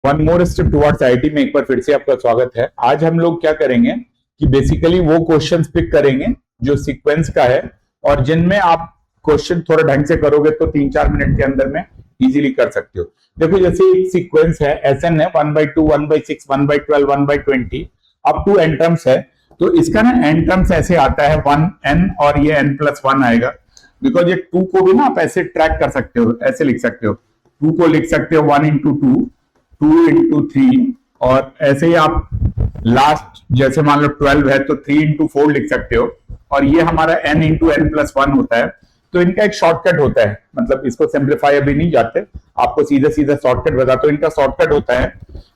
One more step towards IIT में एक बार फिर से आपका स्वागत है। आज हम लोग क्या करेंगे कि बेसिकली वो क्वेश्चंस पिक करेंगे जो सीक्वेंस का है और जिनमें आप क्वेश्चन थोड़ा ढंग से करोगे तो 3-4 मिनट के अंदर में इजीली कर सकते हो। देखो जैसे एक सीक्वेंस है SN है 1/2 1/6 1/12 1/20 अप टू n टर्म्स है। तो इसका ना n टर्म्स ऐसे आता है 1n और ये n+1 आएगा। बिकॉज ये 2 को भी ना आप ऐसे ट्रैक कर सकते हो, ऐसे लिख सकते हो 2 को लिख सकते हो 1 into 2 2 into 3 और ऐसे ही आप लास्ट जैसे मान लो 12 है तो 3 into 4 लिख सकते हो और ये हमारा n into n+1 होता है। तो इनका एक शॉर्टकट होता है, मतलब इसको सिंप्लीफाई अभी नहीं जाते, आपको सीधा सीधा शॉर्टकट बताता हूं। इनका शॉर्टकट होता है,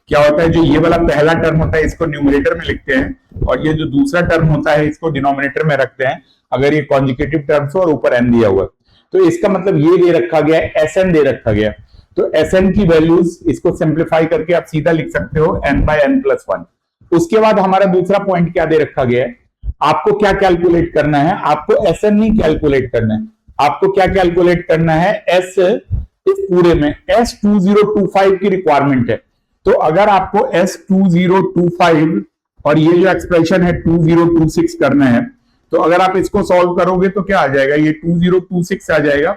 क्या होता है, जो ये वाला पहला टर्म होता है इसको न्यूमरेटर में लिखते हैं और ये जो दूसरा टर्म होता है इसको डिनोमिनेटर में रखते हैं अगर ये कॉन्जिक्यूटिव टर्म्स हो और ऊपर n दिया हुआ। तो इसका मतलब ये दे रखा गया है, SN दे रखा गया। तो SN की वैल्यूज इसको सिंप्लीफाई करके आप सीधा लिख सकते हो n/n+1। उसके बाद हमारा दूसरा पॉइंट क्या दे रखा गया है, आपको क्या कैलकुलेट करना है, आपको SN नहीं कैलकुलेट करना है, आपको क्या कैलकुलेट करना है, S इस पूरे में S2025 की रिक्वायरमेंट है। तो अगर आपको S2025 और ये जो एक्सप्रेशन है 2026 करना है तो अगर आप इसको सॉल्व करोगे तो क्या आ जाएगा, ये 2026 आ जाएगा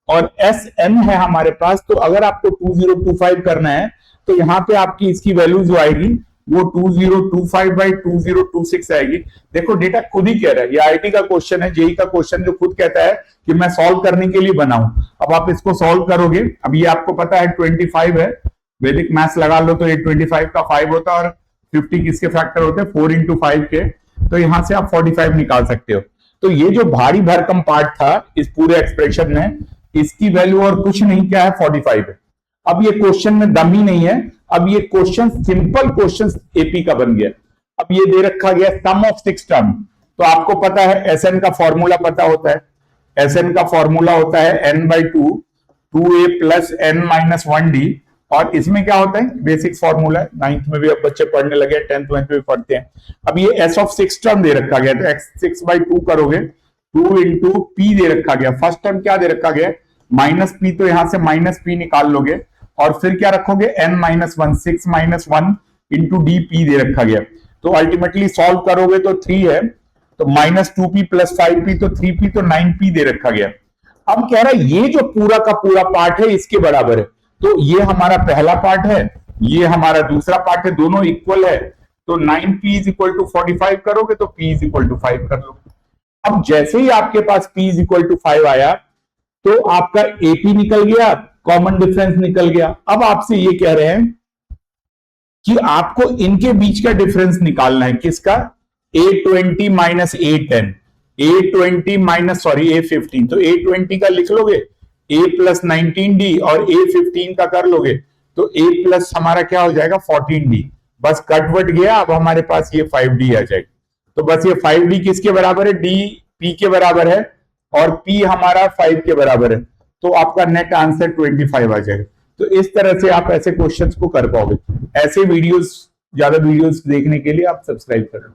और SN है हमारे पास। तो अगर आपको 2025 करना है तो यहां पे आपकी इसकी वैल्यू जो आएगी वो 2025/2026 आएगी। देखो डेटा खुद ही कह रहा है, ये आईआईटी का क्वेश्चन है, जेई का क्वेश्चन जो खुद कहता है कि मैं सॉल्व करने के लिए बनाऊं। अब आप इसको सॉल्व करोगे, अब ये आपको पता है 25 है, वैदिक मैथ्स लगा लो तो ये 25 का 5 होता है और 50 किसके फैक्टर होते हैं 4 into 5 के। तो यहां से आप 45 निकाल सकते हो। तो ये जो भारी भरकम पार्ट था इस पूरे एक्सप्रेशन में, इसकी वैल्यू और कुछ नहीं क्या है 45 है। अब ये क्वेश्चन में दम ही नहीं है, अब ये क्वेश्चन सिंपल क्वेश्चन एपी का बन गया। अब ये दे रखा गया सम ऑफ 6 टर्म। तो आपको पता है SN का फॉर्मूला पता होता है, SN का फॉर्मूला होता है n/2 2a + n-1d और इसमें क्या होता है बेसिक फॉर्मूला है, 9th में भी अब बच्चे पढ़ने लगे, 10th में भी पढ़ते हैं। अब ये S of 6 टर्म दे रखा गया, तो x6/2 करोगे 2 into p दे रखा गया। फर्स्ट टर्म क्या दे रखा गया -p, तो यहां से -p निकाल लोगे और फिर क्या रखोगे n-1 6 - 1 into dp दे रखा गया। तो अल्टीमेटली सॉल्व करोगे तो 3 है, तो -2p + 5p तो 3p तो 9p दे रखा गया। अब कह रहा है ये जो पूरा का पूरा पार्ट है इसके बराबर है। तो ये हमारा पहला पार्ट है, ये हमारा दूसरा पार्ट है, दोनों इक्वल है। तो 9p = 45 करोगे तो p = 5 कर लो। अब जैसे ही आपके पास p = 5 आया तो आपका AP निकल गया, कॉमन डिफरेंस निकल गया। अब आपसे ये कह रहे हैं कि आपको इनके बीच का डिफरेंस निकालना है, किसका, A20 - A10 A15 तो A20 का लिख लोगे, A + 19D और A15 का कर लोगे तो A प्लस हमारा क्या हो जाएगा 14D। बस कटवट गया, अब हमारे पास ये 5D आ जाएगा। तो बस ये 5D किसके बराबर है, D P के बराबर है और P हमारा 5 के बराबर है। तो आपका नेट आंसर 25 आ जाएगा। तो इस तरह से आप ऐसे क्वेश्चंस को कर पाओगे। ऐसे वीडियोस, ज्यादा वीडियोस देखने के लिए आप सब्सक्राइब कर लो।